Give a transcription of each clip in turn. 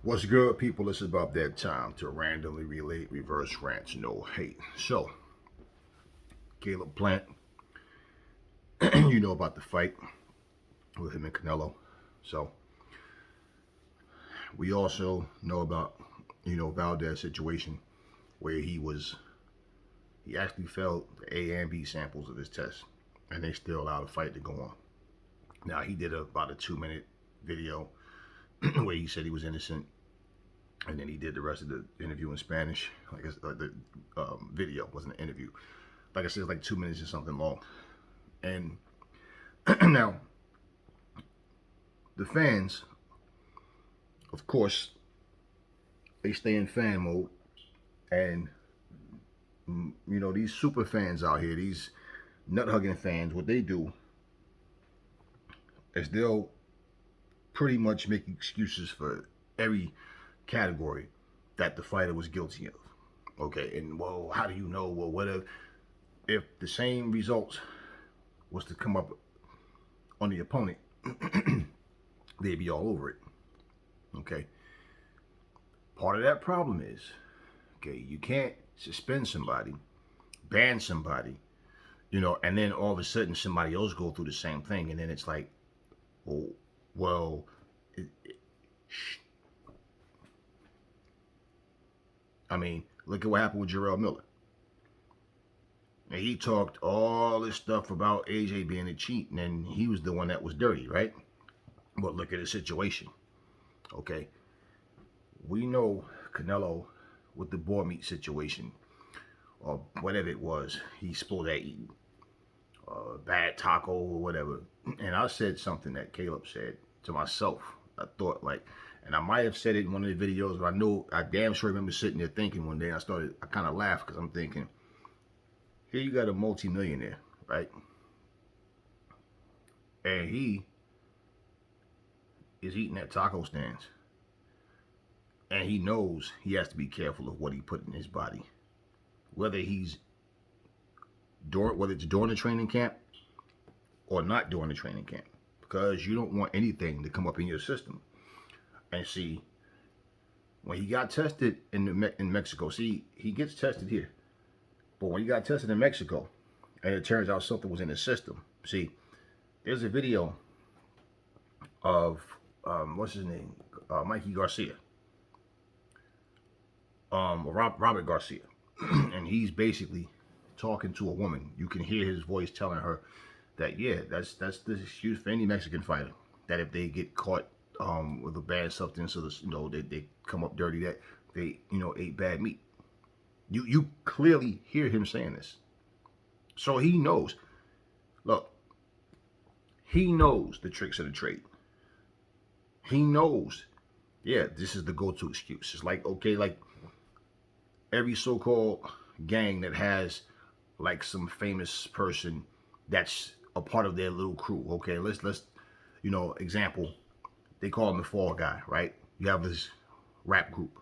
What's good, people? This is about that time to randomly relate reverse rants, no hate. So, Caleb Plant, you know about the fight with him and Canelo. So, we also know about, Valdez situation where he actually failed the A and B samples of his test, and they still allowed the fight to go on. Now, he did about a 2 minute video where he said he was innocent, and then he did the rest of the interview in Spanish. Like the video wasn't an interview. Like I said, it's like 2 minutes or something long. And now, the fans, of course, they stay in fan mode. And, these super fans out here, these nut hugging fans, what they do is they'll pretty much make excuses for every category that the fighter was guilty of. Okay, and well, how do you know? Well, whatever. If the same results was to come up on the opponent, they'd be all over it. Okay. Part of that problem is, okay, you can't suspend somebody, ban somebody, and then all of a sudden somebody else go through the same thing, and then it's like, well, I mean, look at what happened with Jarrell Miller. And he talked all this stuff about AJ being a cheat, and then he was the one that was dirty, right? But look at the situation. Okay. We know Canelo with the boar meat situation, or whatever it was, he's supposed to eat bad taco or whatever. And I said something that Caleb said to myself. I thought and I might have said it in one of the videos, but I damn sure remember sitting there thinking one day. I kind of laughed because I'm thinking, here you got a multi-millionaire, right? And he is eating at taco stands. And he knows he has to be careful of what he put in his body. Whether it's during the training camp or not during the training camp. Because you don't want anything to come up in your system. And see, when he got tested in Mexico, see, he gets tested here. But when he got tested in Mexico, and it turns out something was in his system. See, there's a video of, what's his name? Mikey Garcia. Robert Garcia. And he's basically talking to a woman. You can hear his voice telling her that, yeah, that's the excuse for any Mexican fighter. That if they get caught with a bad substance, or they come up dirty, that they ate bad meat. You clearly hear him saying this. So he knows. Look, he knows the tricks of the trade. He knows, yeah, this is the go-to excuse. It's like, okay, like every so-called gang that has like some famous person that's a part of their little crew. Okay, let's example, they call him the Fall Guy, right? You have this rap group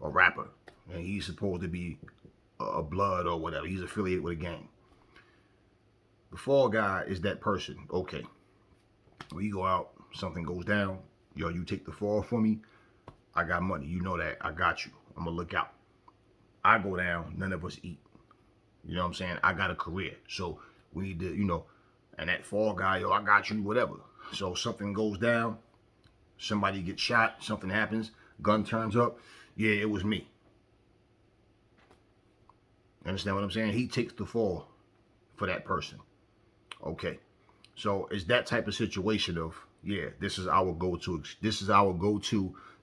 or rapper, and he's supposed to be a blood or whatever. He's affiliated with a gang. The Fall Guy is that person. Okay, when you go out, something goes down, you take the fall for me. I got money. You know that. I got you. I'm gonna look out. I go down, none of us eat. You know what I'm saying? I got a career. So we need to, and that Fall Guy, I got you, whatever. So something goes down, somebody gets shot, something happens, gun turns up, yeah, it was me. Understand what I'm saying? He takes the fall for that person. Okay. So it's that type of situation of, yeah, this is our go-to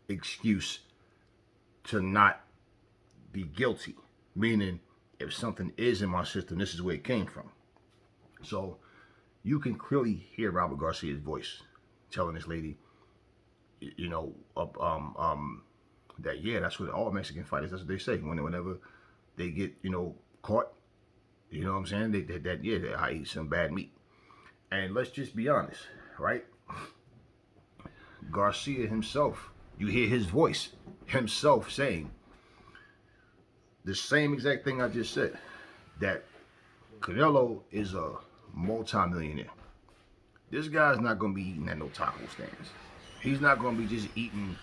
excuse to not be guilty. Meaning, if something is in my system, this is where it came from. So you can clearly hear Robert Garcia's voice telling this lady, that, yeah, that's what all Mexican fighters, that's what they say. Whenever they get, caught, you know what I'm saying? I eat some bad meat. And let's just be honest, right? Garcia himself, you hear his voice himself saying the same exact thing I just said, that Canelo is a multi-millionaire. This guy's not going to be eating at no taco stands. He's not going to be just eating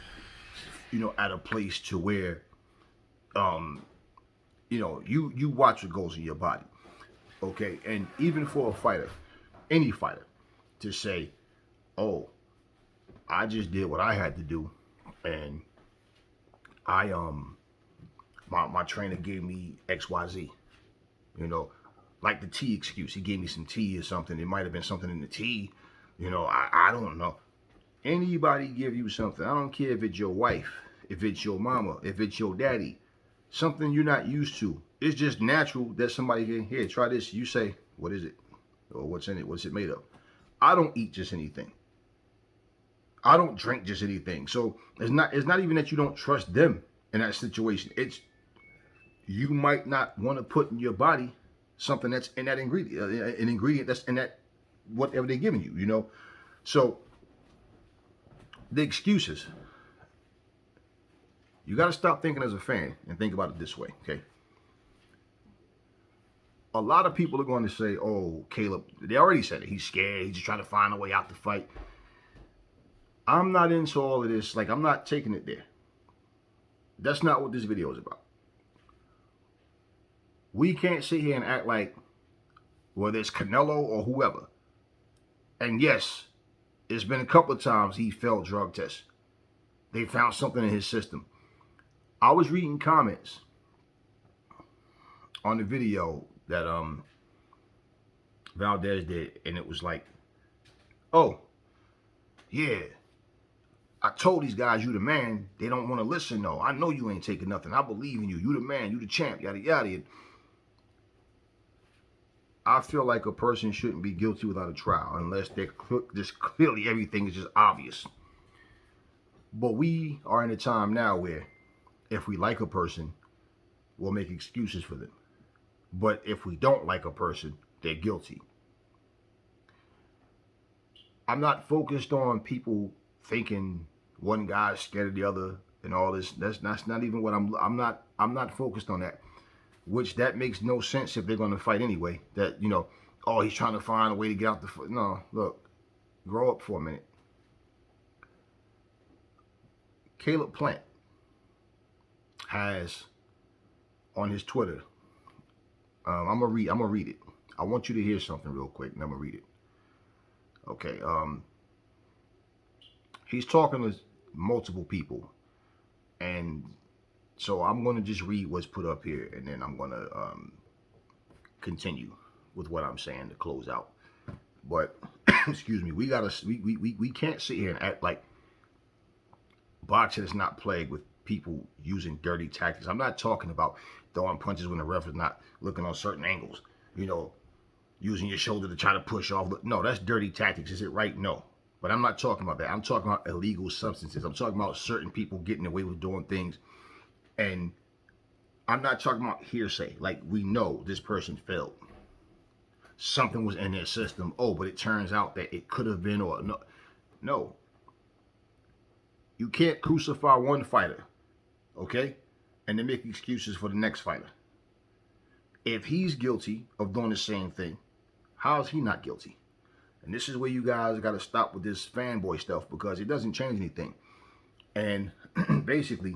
at a place to where, um, you watch what goes in your body, okay? And even for a fighter, any fighter, to say, oh, I just did what I had to do, and I my trainer gave me XYZ, like the tea excuse. He gave me some tea or something. It might have been something in the tea, I don't know. Anybody give you something, I don't care if it's your wife, if it's your mama, if it's your daddy, something you're not used to. It's just natural that somebody can, here, try this. You say, what is it? Or what's in it? What's it made of? I don't eat just anything. I don't drink just anything. So it's not even that you don't trust them in that situation. It's you might not want to put in your body something that's in that ingredient, an ingredient that's in that whatever they're giving you. So the excuses. You got to stop thinking as a fan and think about it this way, okay? A lot of people are going to say, oh, Caleb, they already said it. He's scared. He's just trying to find a way out the fight. I'm not into all of this. Like, I'm not taking it there. That's not what this video is about. We can't sit here and act like, whether it's Canelo or whoever. And yes, it's been a couple of times he failed drug tests. They found something in his system. I was reading comments on the video that Valdez did, and it was like, oh, yeah, I told these guys you the man. They don't want to listen, though. I know you ain't taking nothing. I believe in you. You the man. You the champ. Yada, yada. And I feel like a person shouldn't be guilty without a trial unless they're just clearly everything is just obvious. But we are in a time now where if we like a person, we'll make excuses for them. But if we don't like a person, they're guilty. I'm not focused on people thinking one guy's scared of the other and all this. That's not even what I'm not focused on that. Which that makes no sense if they're going to fight anyway. That, oh, he's trying to find a way to get out the fight. No, look, grow up for a minute. Caleb Plant has on his Twitter, I'm gonna read it. I want you to hear something real quick, and I'm gonna read it. Okay, he's talking to multiple people, and so I'm gonna just read what's put up here, and then I'm gonna continue with what I'm saying to close out. But excuse me, we can't sit here and act like boxing is not plagued with people using dirty tactics. I'm not talking about throwing punches when the ref is not looking on certain angles, using your shoulder to try to push off. No, that's dirty tactics. Is it right? No. But I'm not talking about that. I'm talking about illegal substances. I'm talking about certain people getting away with doing things. And I'm not talking about hearsay. Like, we know this person failed. Something was in their system. Oh, but it turns out that it could have been, or no. No. You can't crucify one fighter, okay, and then make excuses for the next fighter. If he's guilty of doing the same thing, how is he not guilty? And this is where you guys got to stop with this fanboy stuff, because it doesn't change anything. And basically,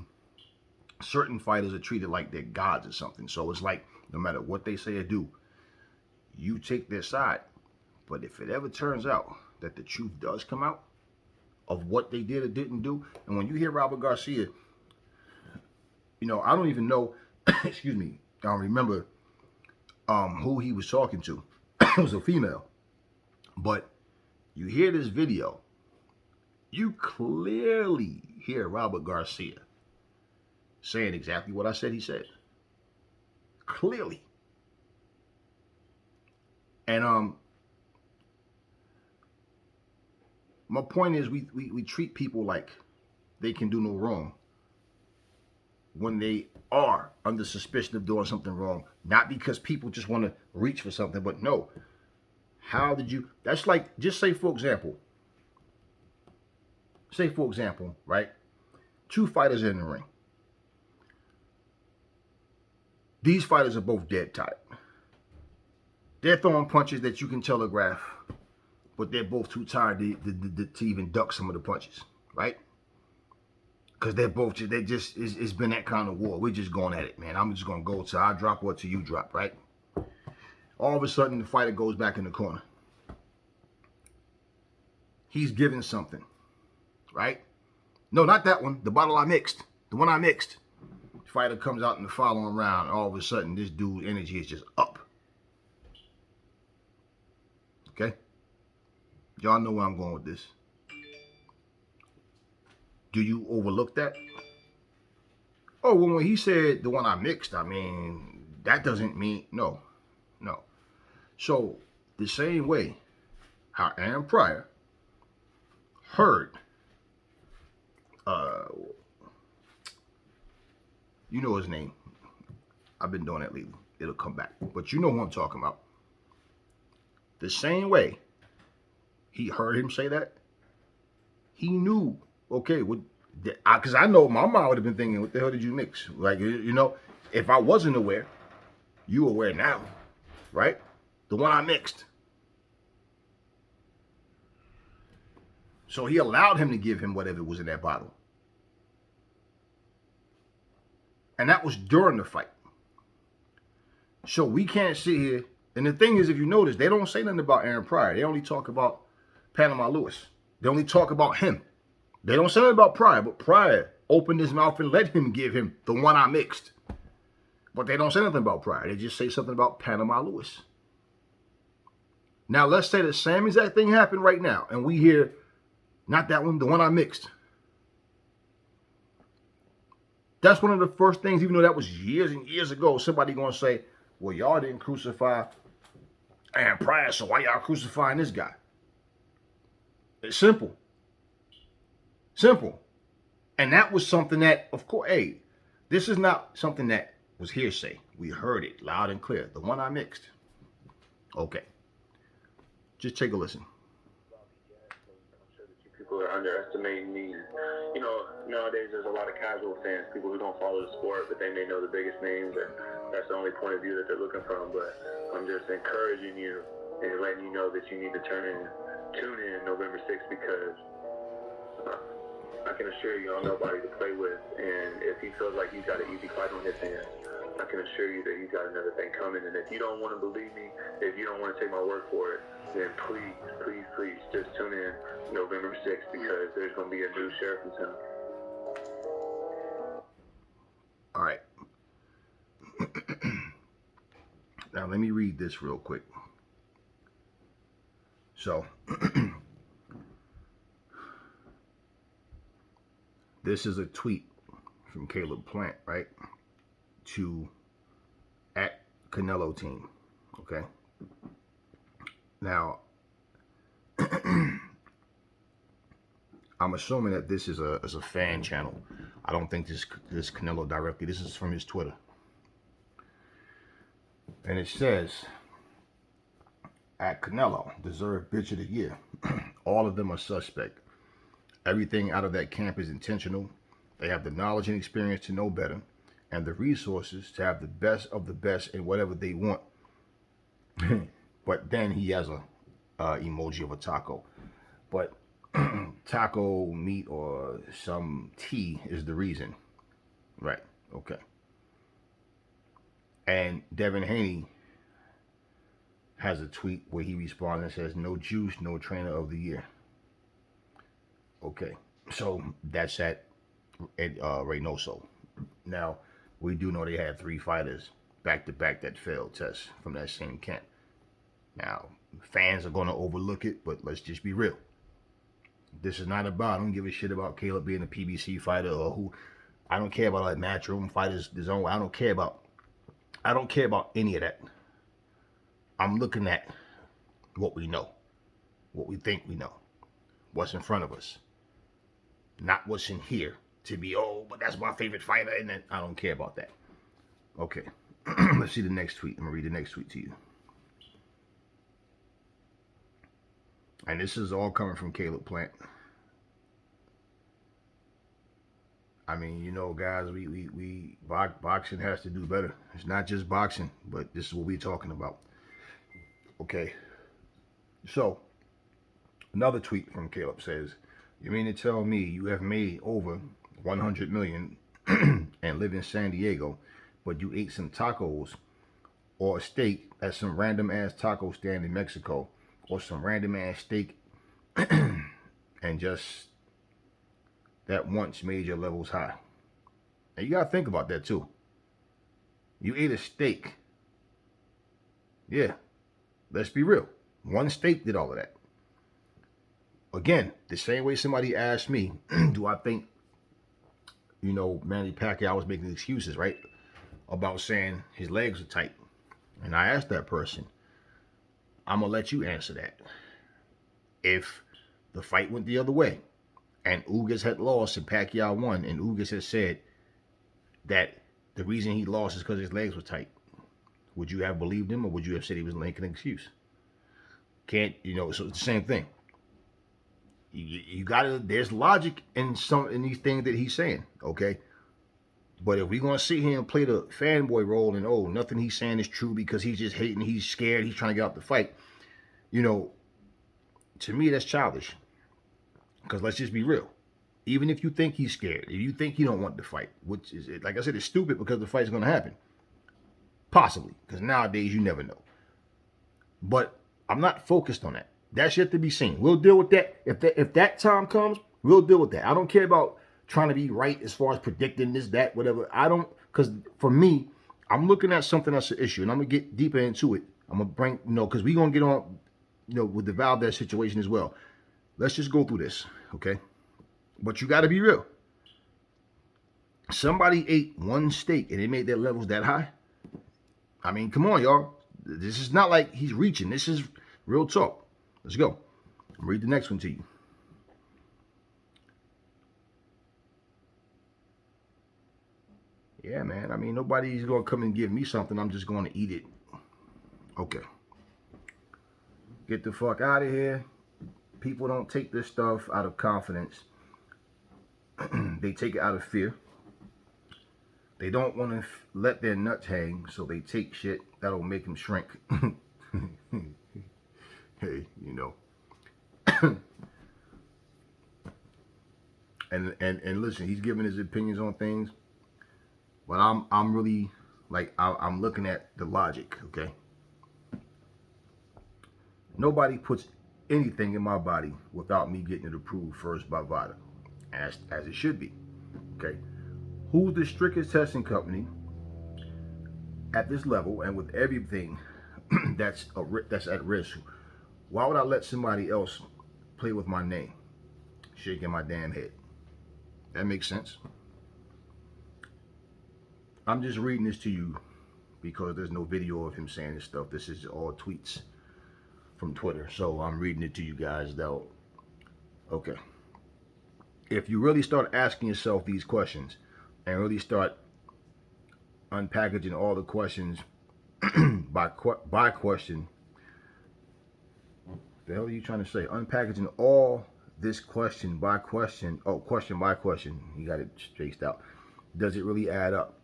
certain fighters are treated like they're gods or something. So it's like, no matter what they say or do, you take their side. But if it ever turns out that the truth does come out of what they did or didn't do, and when you hear Robert Garcia, I don't even know, excuse me, I don't remember who he was talking to. It was a female. But you hear this video, you clearly hear Robert Garcia saying exactly what I said he said. Clearly. And my point is, we treat people like they can do no wrong when they are under suspicion of doing something wrong. Not because people just want to reach for something, but no. How did you... That's like, just say for example, right? Two fighters in the ring. These fighters are both dead tired. They're throwing punches that you can telegraph, but they're both too tired to even duck some of the punches, right? Because it's been that kind of war. We're just going at it, man. I'm just going to go till I drop or till you drop, right? All of a sudden, the fighter goes back in the corner. He's given something, right? No, not that one. The bottle I mixed. The one I mixed. The fighter comes out in the following round. All of a sudden, this dude's energy is just up. Okay? Y'all know where I'm going with this. Do you overlook that? Oh, well, when he said the one I mixed, I mean, that doesn't mean, no. So, the same way how Aaron Pryor heard, you know his name. I've been doing that lately. It'll come back. But you know who I'm talking about. The same way he heard him say that, he knew, okay, because I know my mom would have been thinking, what the hell did you mix? Like, you know, if I wasn't aware, you aware now, right? The one I mixed. So he allowed him to give him whatever was in that bottle. And that was during the fight. So we can't sit here. And the thing is, if you notice, they don't say nothing about Aaron Pryor. They only talk about Panama Lewis. They only talk about him. They don't say nothing about Pryor, but Pryor opened his mouth and let him give him the one I mixed. But they don't say nothing about Pryor. They just say something about Panama Lewis. Now, let's say the same exact thing happened right now, and we hear, not that one, the one I mixed. That's one of the first things, even though that was years and years ago, somebody going to say, well, y'all didn't crucify Aaron Pryor, so why y'all crucifying this guy? It's simple. Simple. And that was something that, of course, hey, this is not something that was hearsay. We heard it loud and clear. The one I mixed. Okay. Just take a listen. I'm sure that you people are underestimating me. You know, nowadays there's a lot of casual fans, people who don't follow the sport, but they may know the biggest names, and that's the only point of view that they're looking from. But I'm just encouraging you and letting you know that you need to tune in November 6th, because I can assure you I'm nobody to play with, and if he feels like he's got an easy fight on his hands, I can assure you that he's got another thing coming. And if you don't want to believe me, if you don't want to take my word for it, then please just tune in November 6th, because there's going to be a new sheriff in town. All right. Now let me read this real quick. So this is a tweet from Caleb Plant, right? To at Canelo team. Okay. Now I'm assuming that this is a fan channel. I don't think this Canelo directly. This is from his Twitter. And it says, at Canelo, deserved bitch of the year. All of them are suspect. Everything out of that camp is intentional. They have the knowledge and experience to know better, and the resources to have the best of the best in whatever they want. But then he has a emoji of a taco. But taco meat or some tea is the reason. Right. Okay. And Devin Haney has a tweet where he responds and says, no juice, no trainer of the year. Okay. So that's at Reynoso. Now, we do know they had 3 fighters back-to-back that failed tests from that same camp. Now, fans are going to overlook it, but let's just be real. This is not about, I don't give a shit about Caleb being a PBC fighter or who. I don't care about like matchroom fighters, his own. I don't care about any of that. I'm looking at what we know, what we think we know, what's in front of us, not what's in here to be, oh, but that's my favorite fighter, and then I don't care about that. Okay, let's see the next tweet. I'm gonna read the next tweet to you. And this is all coming from Caleb Plant. I mean, you know, guys, boxing has to do better. It's not just boxing, but this is what we're talking about. Okay. So, another tweet from Caleb says, you mean to tell me you have made over 100 million and live in San Diego, but you ate some tacos or a steak at some random ass taco stand in Mexico, or some random ass steak, and just that once made your levels high. And you gotta think about that too. You ate a steak. Yeah, let's be real. One steak did all of that. Again, the same way somebody asked me, do I think, Manny Pacquiao was making excuses, right? About saying his legs are tight. And I asked that person, I'm going to let you answer that. If the fight went the other way and Ugas had lost and Pacquiao won, and Ugas had said that the reason he lost is because his legs were tight, would you have believed him, or would you have said he was making an excuse? So it's the same thing. You gotta, there's logic in these things that he's saying, okay? But if we're gonna sit here and play the fanboy role and nothing he's saying is true because he's just hating, he's scared, he's trying to get out the fight, to me that's childish. Because let's just be real. Even if you think he's scared, if you think he don't want the fight, which is, like I said, it's stupid because the fight's gonna happen. Possibly, because nowadays you never know. But I'm not focused on that. That's yet to be seen. We'll deal with that. If that time comes, we'll deal with that. I don't care about trying to be right as far as predicting this, that, whatever. I don't, because for me, I'm looking at something that's an issue, and I'm going to get deeper into it. I'm going to bring, because we're going to get on, with the Valdez situation as well. Let's just go through this, okay? But you got to be real. Somebody ate one steak, and they made their levels that high. I mean, come on, y'all. This is not like he's reaching. This is real talk. Let's go. I'll read the next one to you. Yeah, man. I mean, nobody's going to come and give me something. I'm just going to eat it. Okay. Get the fuck out of here. People don't take this stuff out of confidence. They take it out of fear. They don't want to let their nuts hang, so they take shit that'll make them shrink. Hey, and listen, he's giving his opinions on things, but I'm really I'm looking at the logic, okay? Nobody puts anything in my body without me getting it approved first by VADA, as it should be, okay? Who's the strictest testing company at this level and with everything that's at risk? Why would I let somebody else play with my name? Shaking my damn head. That makes sense. I'm just reading this to you because there's no video of him saying this stuff. This is all tweets from Twitter. So I'm reading it to you guys though. Okay. If you really start asking yourself these questions and really start unpackaging all the questions by question, the hell are you trying to say? Unpackaging all this question by question. Oh, question by question. You got it spaced out. Does it really add up?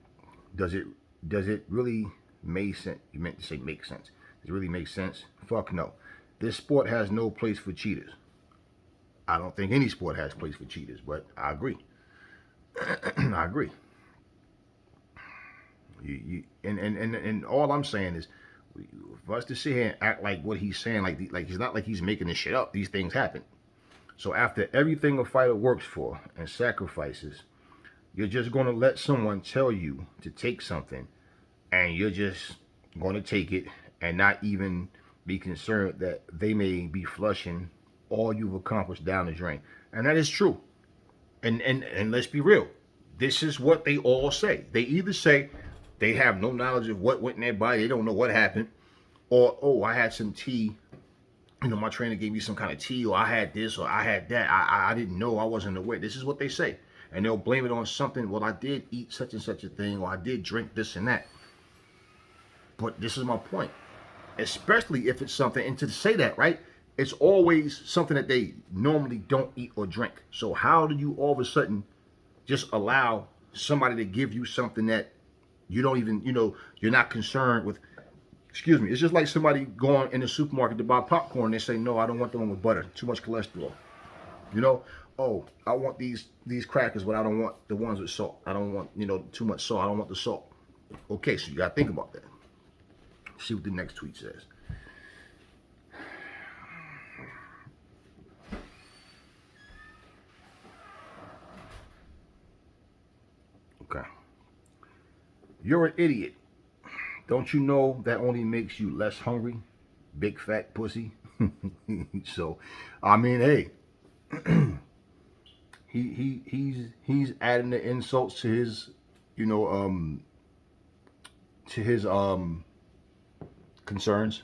Does it really make sense? You meant to say make sense. Does it really make sense? Fuck no. This sport has no place for cheaters. I don't think any sport has place for cheaters, but I agree. I agree. And all I'm saying is, for us to sit here and act like what he's saying, like he's not like he's making this shit up. These things happen. So after everything a fighter works for and sacrifices, you're just going to let someone tell you to take something, and you're just going to take it and not even be concerned that they may be flushing all you've accomplished down the drain. And that is true. And let's be real. This is what they all say. They either say they have no knowledge of what went in their body, they don't know what happened, or, oh, I had some tea, my trainer gave me some kind of tea, or I had this, or I had that, I didn't know, I wasn't aware. This is what they say. And they'll blame it on something. Well, I did eat such and such a thing, or I did drink this and that. But this is my point. Especially if it's something, and to say that, right, it's always something that they normally don't eat or drink. So how do you all of a sudden just allow somebody to give you something that you don't even, you're not concerned with? Excuse me. It's just like somebody going in the supermarket to buy popcorn. They say, no, I don't want the one with butter. Too much cholesterol. oh, I want these crackers, but I don't want the ones with salt. I don't want, too much salt. I don't want the salt. Okay, so you got to think about that. See what the next tweet says. Okay. You're an idiot. Don't you know that only makes you less hungry? Big fat pussy. So, I mean, hey, he's adding the insults to his, you know, to his concerns,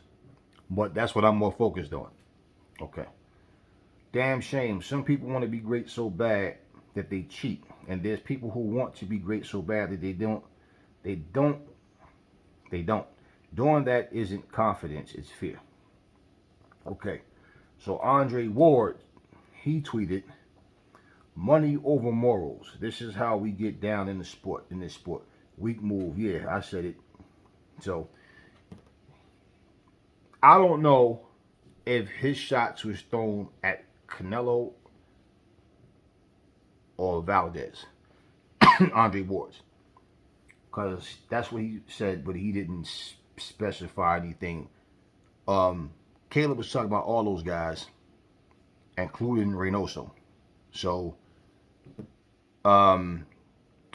but that's what I'm more focused on. Okay. Damn shame. Some people want to be great so bad that they cheat, and there's people who want to be great so bad that they don't. They don't. They don't. Doing that isn't confidence; it's fear. Okay. So Andre Ward, he tweeted, "Money over morals. This is how we get down in the sport. In this sport, weak move. Yeah, I said it. So I don't know if his shots was thrown at Canelo or Valdez, Andre Ward's, because that's what he said, but he didn't specify anything. Caleb was talking about all those guys, including Reynoso. So,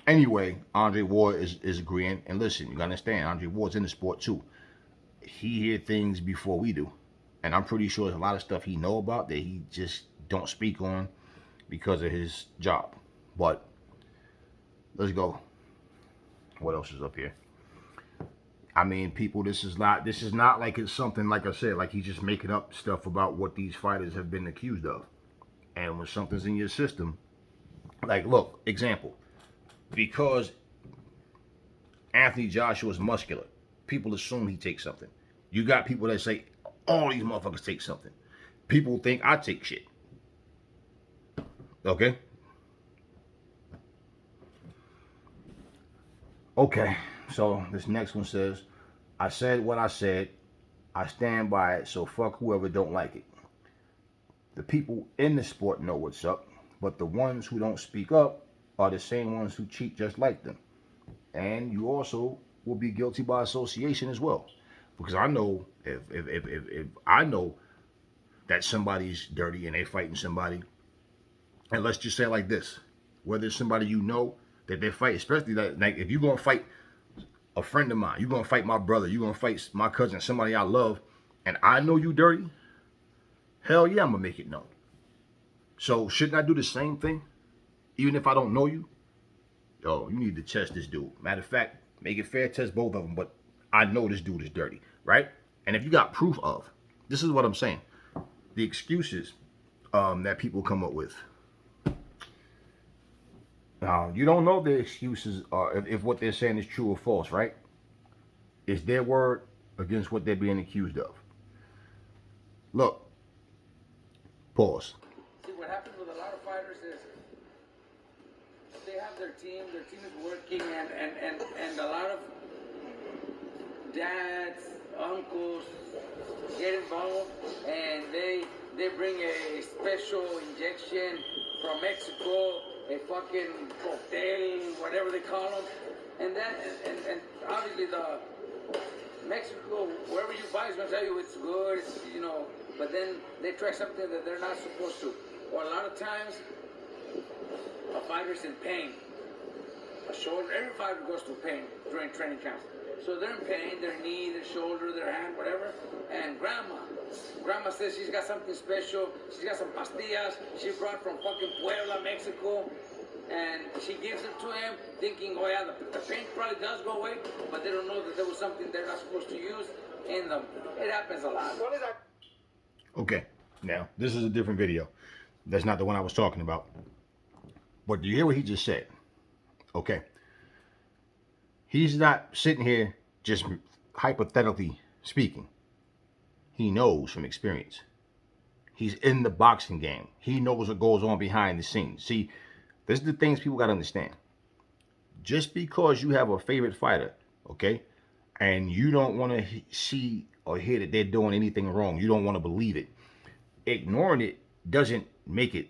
anyway, Andre Ward is agreeing. And listen, you gotta understand, Andre Ward's in the sport too. He hear things before we do, and I'm pretty sure there's a lot of stuff he know about that he just don't speak on because of his job. But let's go. What else is up here? I mean, people, this is not like it's something, like I said, like he's just making up stuff about what these fighters have been accused of. And when something's in your system, like, look, example, because Anthony Joshua's muscular, people assume he takes something. You got people that say all these motherfuckers take something. People think I take shit. Okay? Okay, so this next one says, I said what I said. I stand by it, so fuck whoever don't like it. The people in the sport know what's up, but the ones who don't speak up are the same ones who cheat just like them. And you also will be guilty by association as well. Because I know if I know that somebody's dirty and they fighting somebody, and let's just say it like this, whether it's somebody you know that they fight, especially that, like, if you're gonna fight a friend of mine, you're gonna fight my brother, you're gonna fight my cousin, somebody I love, and I know you dirty, hell yeah, I'm gonna make it known. So shouldn't I do the same thing? Even if I don't know you? Oh, you need to test this dude. Matter of fact, make it fair, test both of them, but I know this dude is dirty, right? And if you got proof of, this is what I'm saying, the excuses that people come up with. Now, you don't know the excuses are, if what they're saying is true or false, right? It's their word against what they're being accused of. Look, pause. See, what happens with a lot of fighters is they have their team is working, and a lot of dads, uncles get involved, and they bring a special injection from Mexico, a fucking cocktail, whatever they call them, and obviously the Mexico, wherever you buy is gonna tell you it's good, but then they try something that they're not supposed to. Or a lot of times, a fighter's in pain. A shoulder, every fighter goes through pain during training camps. So they're in pain, their knee, their shoulder, their hand, whatever. And grandma says she's got something special. She's got some pastillas she brought from fucking Puebla, Mexico. And she gives it to him, thinking, oh yeah, the pain probably does go away, but they don't know that there was something they're not supposed to use in them. It happens a lot. What is that? Okay, now, this is a different video. That's not the one I was talking about. But do you hear what he just said? Okay. He's not sitting here just hypothetically speaking. He knows from experience. He's in the boxing game. He knows what goes on behind the scenes. See, this is the things people got to understand. Just because you have a favorite fighter, okay, and you don't want to see or hear that they're doing anything wrong, you don't want to believe it, ignoring it doesn't make it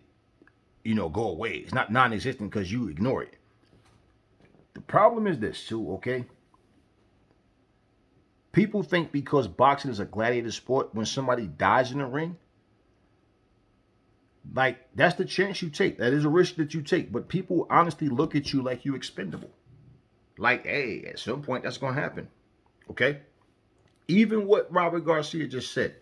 go away. It's not non-existent because you ignore it. The problem is this too, okay? People think because boxing is a gladiator sport, when somebody dies in the ring, like, that's the chance you take. That is a risk that you take. But people honestly look at you like you expendable. Like, hey, at some point that's going to happen. Okay? Even what Robert Garcia just said,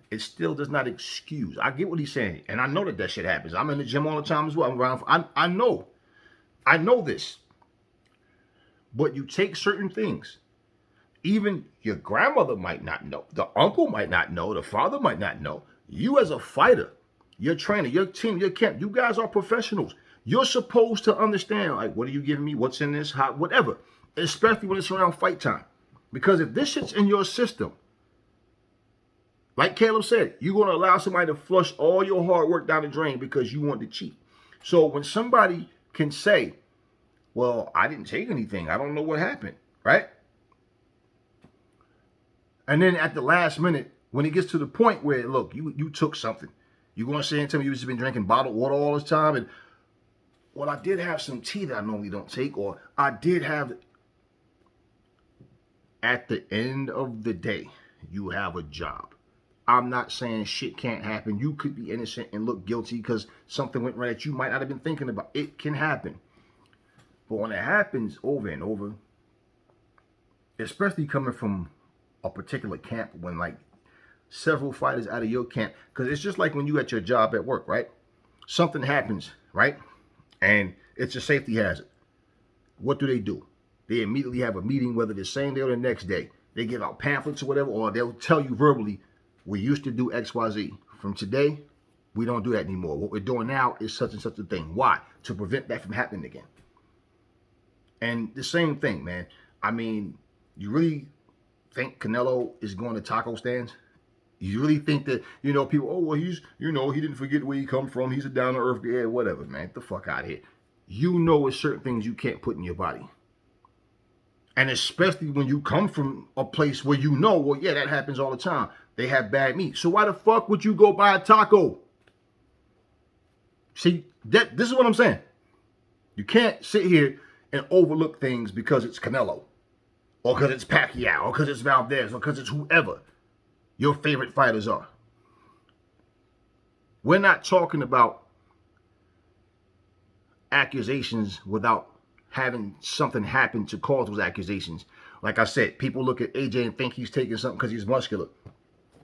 it still does not excuse. I get what he's saying. And I know that shit happens. I'm in the gym all the time as well. I'm around. I know. I know this. But you take certain things. Even your grandmother might not know. The uncle might not know. The father might not know. You as a fighter, your trainer, your team, your camp, you guys are professionals. You're supposed to understand, like, what are you giving me? What's in this? How, whatever. Especially when it's around fight time. Because if this shit's in your system, like Caleb said, you're going to allow somebody to flush all your hard work down the drain because you want to cheat. So when somebody can say, well, I didn't take anything, I don't know what happened, right? And then at the last minute, when it gets to the point where, look, you took something. You're going to say and tell me you've just been drinking bottled water all this time? And, well, I did have some tea that I normally don't take, or I did have... At the end of the day, you have a job. I'm not saying shit can't happen. You could be innocent and look guilty because something went right that you might not have been thinking about. It can happen. But when it happens over and over, especially coming from a particular camp, when like several fighters out of your camp, because it's just like when you at your job at work, right? Something happens, right? And it's a safety hazard. What do? They immediately have a meeting, whether the same day or the next day. They give out pamphlets or whatever, or they'll tell you verbally, we used to do X, Y, Z. From today, we don't do that anymore. What we're doing now is such and such a thing. Why? To prevent that from happening again. And the same thing, man. I mean, you really think Canelo is going to taco stands? You really think that, people, oh, well, he's, he didn't forget where he come from. He's a down-to-earth guy. Whatever, man. Get the fuck out of here. It's certain things you can't put in your body. And especially when you come from a place where well, yeah, that happens all the time. They have bad meat. So why the fuck would you go buy a taco? See, this is what I'm saying. You can't sit here and overlook things because it's Canelo, or because it's Pacquiao, or because it's Valdez, or because it's whoever your favorite fighters are. We're not talking about accusations without having something happen to cause those accusations. Like I said, people look at AJ and think he's taking something because he's muscular.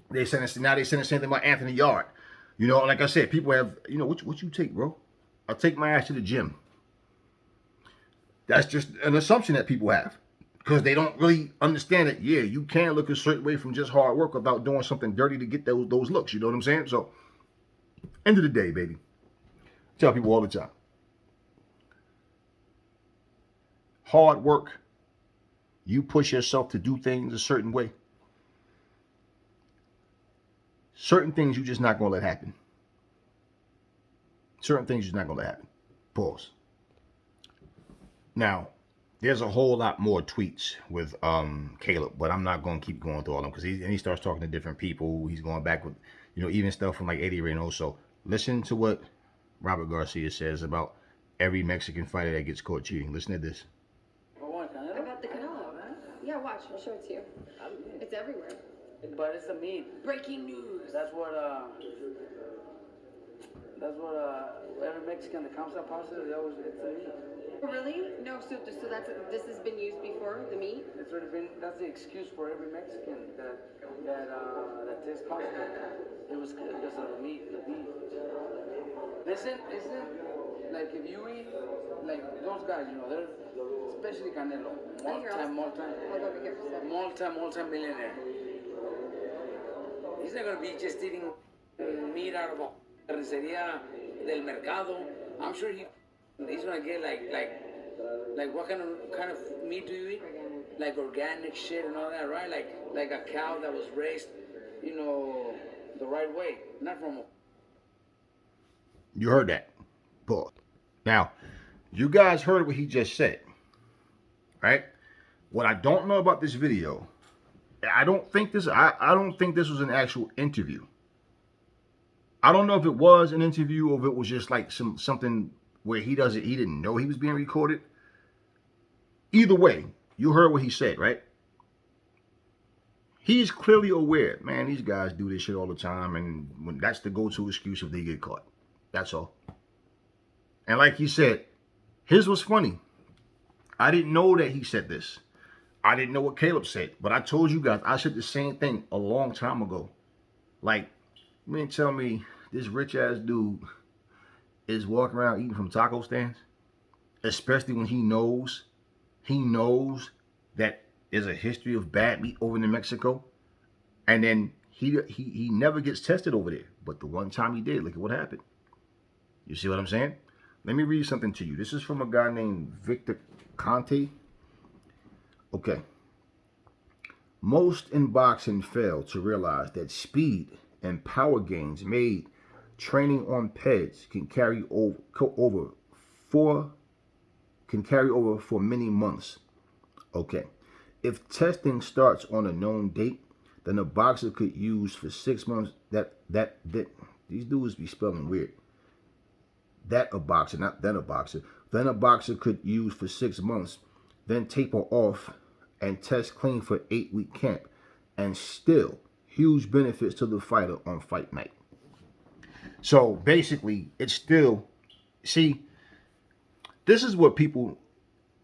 Now they saying the same thing about Anthony Yard. Like I said, people have, what you take, bro? I take my ass to the gym. That's just an assumption that people have. Because they don't really understand that, yeah, you can look a certain way from just hard work without doing something dirty to get those looks. You know what I'm saying? So, end of the day, baby. Tell people all the time. Hard work. You push yourself to do things a certain way. Certain things you're just not going to let happen. Certain things you're just not going to let happen. Pause. Now, there's a whole lot more tweets with Caleb, but I'm not going to keep going through all of them because he starts talking to different people. He's going back with, even stuff from like Eddie Reynoso. So listen to what Robert Garcia says about every Mexican fighter that gets caught cheating. Listen to this. About the Canelo, man. Yeah, watch. I'll show it to you. It's everywhere. But it's a meat. Breaking news. That's what every Mexican that comes up positive, it's a meat. Really? No, so this has been used before, the meat? It's already been, that's the excuse for every Mexican that tests positive. It was because of the meat, the beef. Isn't like if you eat like those guys, they're especially Canelo, multi-millionaire. He's not gonna be just eating meat out of a carnicería del mercado. I'm sure he's gonna get like what kind of meat do you eat? Like organic shit and all that, right? Like a cow that was raised, the right way, not from. You heard that. Pause. Now, you guys heard what he just said, right? What I don't know about this video, I don't think this was an actual interview. I don't know if it was an interview or if it was just like something where he didn't know he was being recorded. Either way, you heard what he said, right? He's clearly aware, man, these guys do this shit all the time, and when that's the go-to excuse if they get caught. That's all. And like he said, his was funny. I didn't know that he said this. I didn't know what Caleb said, but I told you guys, I said the same thing a long time ago. Like, you mean tell me this rich-ass dude is walking around eating from taco stands? Especially when he knows that there's a history of bad meat over in Mexico. And then he never gets tested over there. But the one time he did, look at what happened. You see what I'm saying? Let me read something to you. This is from a guy named Victor Conte. Okay. Most in boxing fail to realize that speed and power gains made training on PEDs can carry over for many months. Okay. If testing starts on a known date, then a boxer could use for 6 months that these dudes be spelling weird. That a boxer, not then a boxer. Then a boxer could use for 6 months, then taper off and test clean for 8-week camp, and still huge benefits to the fighter on fight night. So basically, it's still, see, this is what people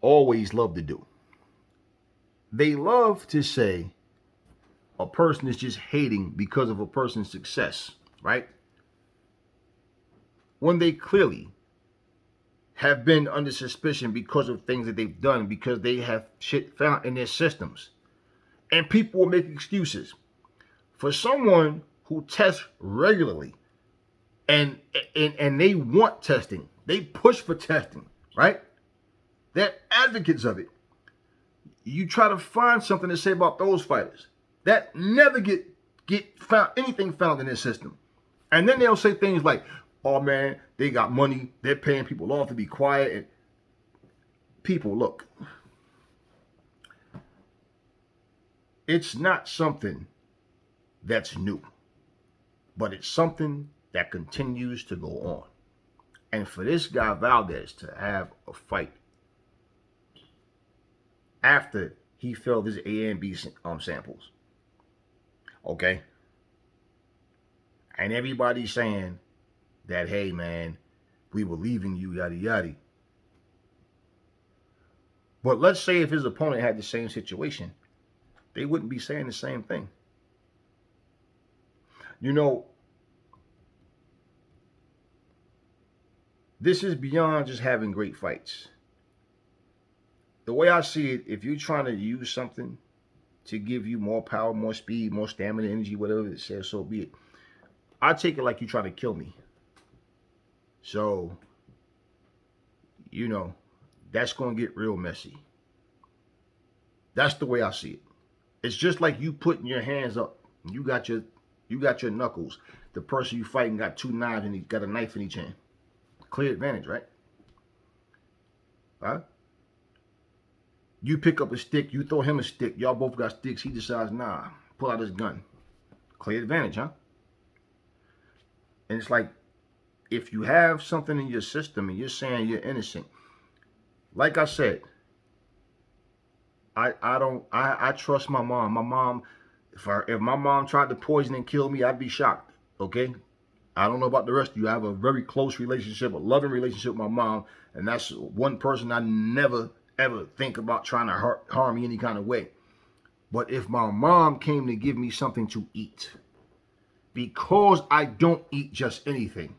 always love to do. They love to say a person is just hating because of a person's success, right? When they clearly have been under suspicion because of things that they've done, because they have shit found in their systems. And people will make excuses. For someone who tests regularly and they want testing, they push for testing, right? They're advocates of it. You try to find something to say about those fighters that never get found anything found in their system. And then they'll say things like, oh man, they got money, they're paying people off to be quiet. And people, look, it's not something that's new, but it's something that continues to go on. And for this guy Valdez to have a fight after he failed his A and B samples, okay, and everybody's saying that, hey man, we believe in you, yada yada. But let's say if his opponent had the same situation, they wouldn't be saying the same thing. You know, this is beyond just having great fights. The way I see it, if you're trying to use something to give you more power, more speed, more stamina, energy, whatever it says, so be it. I take it like you're trying to kill me. So, you know, that's going to get real messy. That's the way I see it. It's just like you putting your hands up. You got your knuckles. The person you fighting got 2 knives and he got a knife in each hand. Clear advantage, right? Huh? You pick up a stick, you throw him a stick. Y'all both got sticks. He decides, nah, pull out his gun. Clear advantage, huh? And it's like, if you have something in your system and you're saying you're innocent, like I said, I trust my mom. My mom, if my mom tried to poison and kill me, I'd be shocked. Okay? I don't know about the rest of you. I have a very close relationship, a loving relationship with my mom, and that's one person I never ever think about trying to harm me any kind of way. But if my mom came to give me something to eat, because I don't eat just anything,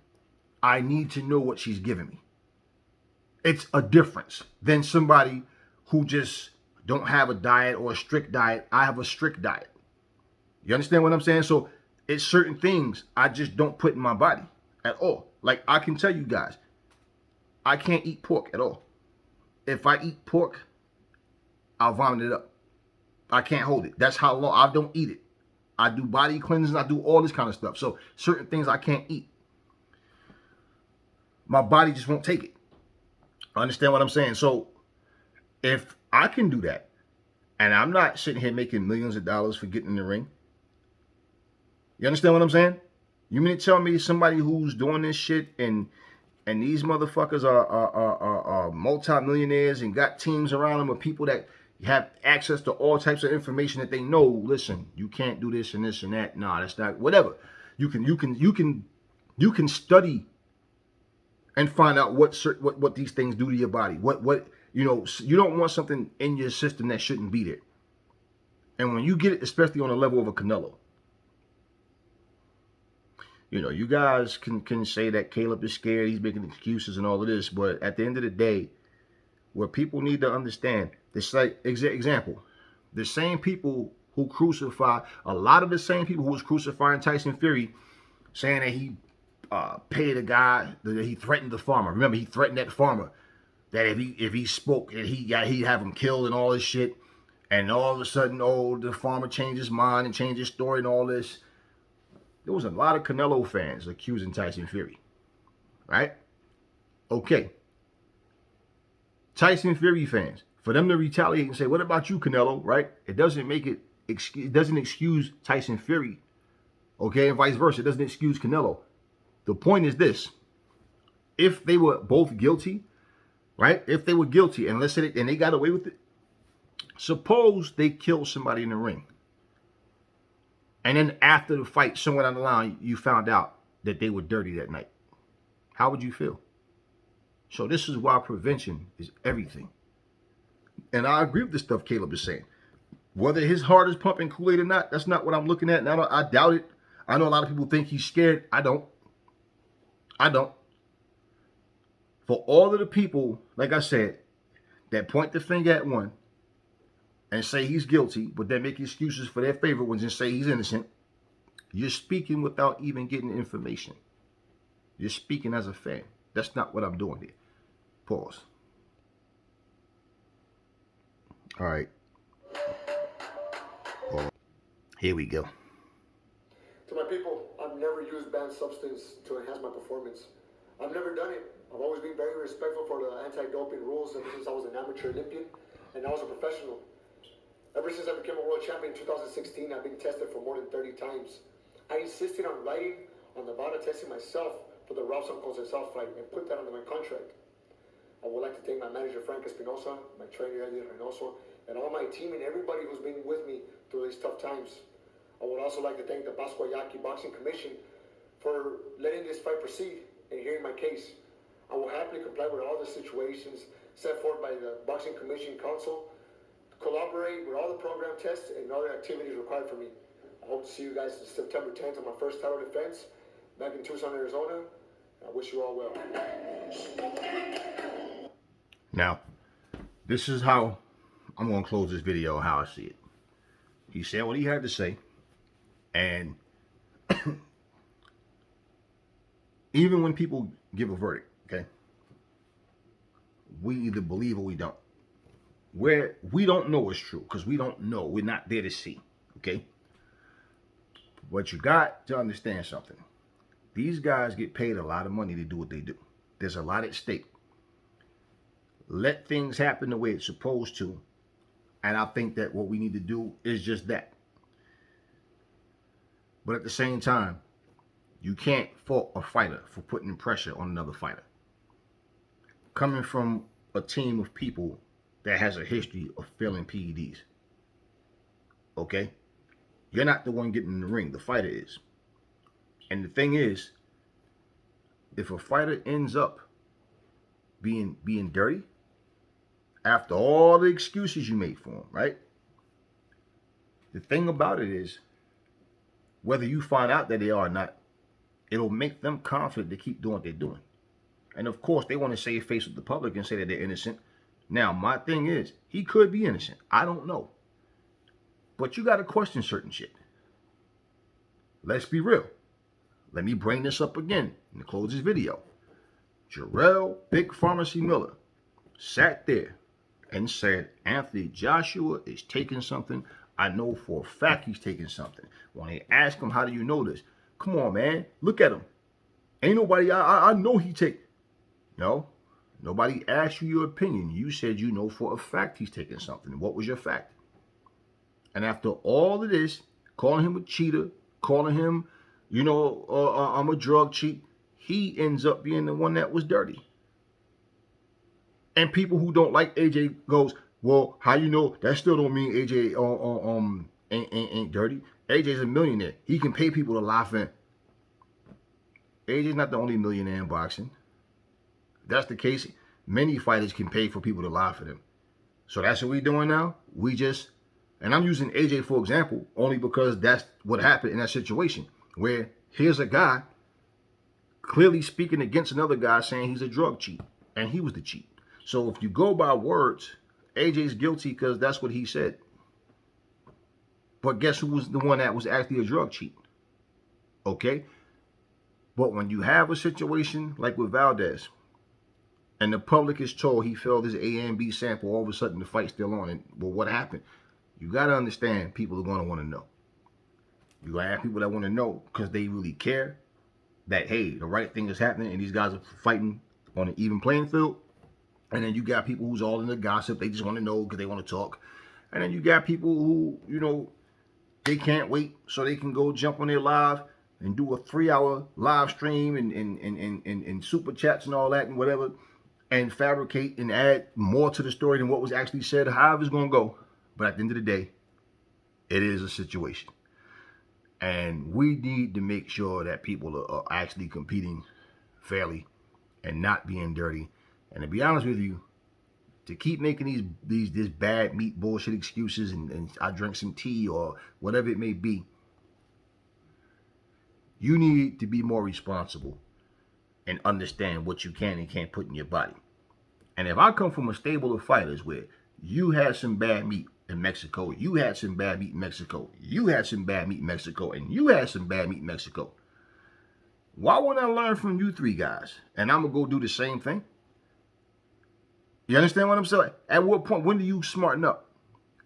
I need to know what she's giving me. It's a difference than somebody who just don't have a diet or a strict diet. I have a strict diet. You understand what I'm saying? So it's certain things I just don't put in my body at all. Like I can tell you guys, I can't eat pork at all. If I eat pork, I'll vomit it up. I can't hold it. That's how long I don't eat it. I do body cleansing. I do all this kind of stuff. So certain things I can't eat. My body just won't take it. Understand what I'm saying? So if I can do that, and I'm not sitting here making millions of dollars for getting in the ring, you understand what I'm saying? You mean to tell me somebody who's doing this shit and these motherfuckers are multi-millionaires and got teams around them of people that have access to all types of information that they know, listen, you can't do this and this and that. Nah, that's not, whatever. You can study and find out what these things do to your body. What you know, you don't want something in your system that shouldn't be there. And when you get it, especially on the level of a Canelo, you know, you guys can say that Caleb is scared, he's making excuses and all of this, but at the end of the day, what people need to understand, this like example, the same people who crucify, a lot of the same people who was crucifying Tyson Fury, saying that he paid a guy, that he threatened the farmer. Remember, he threatened that farmer that if he spoke, that he'd have him killed and all this shit. And all of a sudden, oh, the farmer changed his mind and changed his story and all this. There was a lot of Canelo fans accusing Tyson Fury, right? Okay. Tyson Fury fans, for them to retaliate and say, what about you, Canelo, right? It doesn't excuse Tyson Fury, okay, and vice versa. It doesn't excuse Canelo. The point is this. If they were both guilty, right? If they were guilty, and let's say and they got away with it, suppose they killed somebody in the ring. And then after the fight, somewhere down the line, you found out that they were dirty that night. How would you feel? So this is why prevention is everything. And I agree with the stuff Caleb is saying. Whether his heart is pumping Kool-Aid or not, that's not what I'm looking at. And I doubt it. I know a lot of people think he's scared. I don't. For all of the people, like I said, that point the finger at one and say he's guilty, but then make excuses for their favorite ones and say he's innocent, you're speaking without even getting information. You're speaking as a fan. That's not what I'm doing here. Pause. All right. Here we go. To my people, I've never used banned substance to enhance my performance. I've never done it. I've always been very respectful for the anti-doping rules ever since I was an amateur Olympian and I was a professional. Ever since I became a world champion in 2016, I've been tested for more than 30 times. I insisted on writing on Nevada testing myself for the Robson Conceição fight and put that under my contract. I would like to thank my manager, Frank Espinosa, my trainer, Eddie Reynoso, and all my team and everybody who's been with me through these tough times. I would also like to thank the Pascuayaki Boxing Commission for letting this fight proceed and hearing my case. I will happily comply with all the situations set forth by the Boxing Commission Council, collaborate with all the program tests and other activities required for me. I hope to see you guys September 10th on my first title defense back in Tucson, Arizona. I wish you all well. Now, this is how I'm going to close this video, how I see it. He said what he had to say, and even when people give a verdict, okay, we either believe or we don't. We don't know it's true because we don't know. We're not there to see, okay? But you got to understand something. These guys get paid a lot of money to do what they do. There's a lot at stake. Let things happen the way it's supposed to. And I think that what we need to do is just that. But at the same time, you can't fault a fighter for putting pressure on another fighter. Coming from a team of people that has a history of failing PEDs. Okay? You're not the one getting in the ring. The fighter is. And the thing is, if a fighter ends up being dirty, after all the excuses you made for him, right? The thing about it is, whether you find out that they are or not, it'll make them confident to keep doing what they're doing. And of course, they want to save face with the public and say that they're innocent. Now, my thing is, he could be innocent. I don't know. But you got to question certain shit. Let's be real. Let me bring this up again and close this video. Jarrell Big Pharmacy Miller sat there and said, Anthony Joshua is taking something. I know for a fact he's taking something. When they ask him, how do you know this? Come on, man. Look at him. Ain't nobody, I know he take. No, nobody asked you your opinion. You said you know for a fact he's taking something. What was your fact? And after all of this, calling him a cheater, calling him You know, I'm a drug cheat. He ends up being the one that was dirty. And people who don't like AJ goes, well, how you know? That still don't mean AJ ain't dirty. AJ's a millionaire. He can pay people to lie for him. AJ's not the only millionaire in boxing. If that's the case, many fighters can pay for people to lie for them. So that's what we're doing now. We just, and I'm using AJ for example, only because that's what happened in that situation where here's a guy clearly speaking against another guy saying he's a drug cheat, and he was the cheat. So if you go by words, AJ's guilty because that's what he said. But guess who was the one that was actually a drug cheat? Okay? But when you have a situation like with Valdez, and the public is told he failed his A and B sample, all of a sudden the fight's still on. And well, what happened? You got to understand people are going to want to know. You're going to have people that want to know because they really care that, hey, the right thing is happening and these guys are fighting on an even playing field. And then you got people who's all in the gossip. They just want to know because they want to talk. And then you got people who, you know, they can't wait so they can go jump on their live and do a 3-hour live stream and super chats and all that and whatever, and fabricate and add more to the story than what was actually said, however it's going to go. But at the end of the day, it is a situation. And we need to make sure that people are actually competing fairly and not being dirty. And to be honest with you, to keep making this bad meat bullshit excuses and I drink some tea or whatever it may be, you need to be more responsible and understand what you can and can't put in your body. And if I come from a stable of fighters where you had some bad meat in Mexico, you had some bad meat in Mexico, you had some bad meat in Mexico, and you had some bad meat in Mexico, why wouldn't I learn from you three guys? And I'm going to go do the same thing? You understand what I'm saying? At what point, when do you smarten up?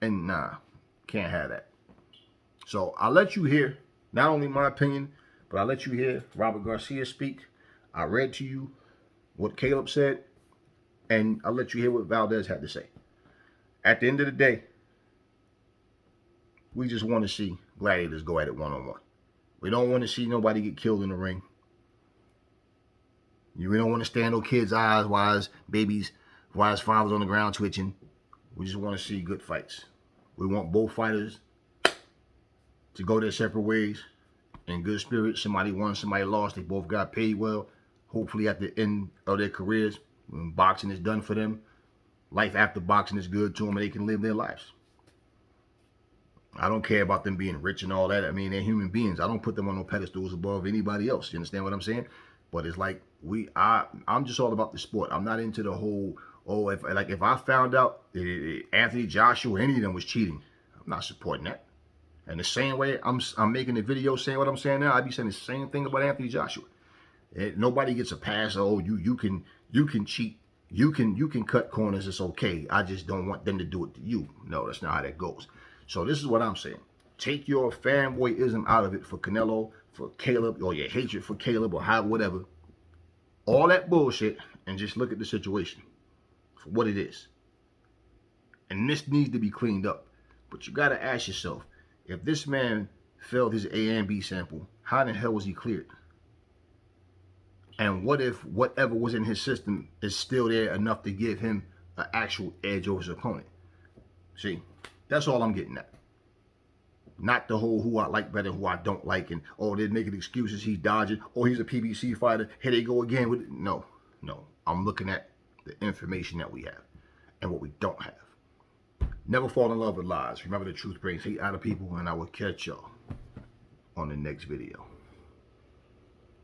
And nah, can't have that. So I'll let you hear, not only my opinion, but I'll let you hear Robert Garcia speak. I read to you what Caleb said, and I'll let you hear what Valdez had to say. At the end of the day, we just want to see gladiators go at it one-on-one. We don't want to see nobody get killed in the ring. We don't want to stand on kids' eyes while his father's on the ground twitching. We just want to see good fights. We want both fighters to go their separate ways in good spirits. Somebody won, somebody lost. They both got paid well. Hopefully at the end of their careers, when boxing is done for them, life after boxing is good to them and they can live their lives. I don't care about them being rich and all that. I mean, they're human beings. I don't put them on no pedestals above anybody else. You understand what I'm saying? But it's like I'm just all about the sport. I'm not into the whole, if I found out that Anthony Joshua or any of them was cheating, I'm not supporting that. And the same way I'm making a video saying what I'm saying now, I'd be saying the same thing about Anthony Joshua. Nobody gets a pass. Oh, you can cheat. You can cut corners. It's okay. I just don't want them to do it to you. No, that's not how that goes. So this is what I'm saying. Take your fanboyism out of it for Canelo, for Caleb, or your hatred for Caleb, or whatever. All that bullshit, and just look at the situation for what it is. And this needs to be cleaned up. But you got to ask yourself, if this man failed his A and B sample, how the hell was he cleared? And what if whatever was in his system is still there enough to give him an actual edge over his opponent? See, that's all I'm getting at. Not the whole who I like better, who I don't like, and oh, they're making excuses, he's dodging, oh, he's a PBC fighter, here they go again with it. No. I'm looking at the information that we have and what we don't have. Never fall in love with lies. Remember, the truth brings hate out of people, and I will catch y'all on the next video.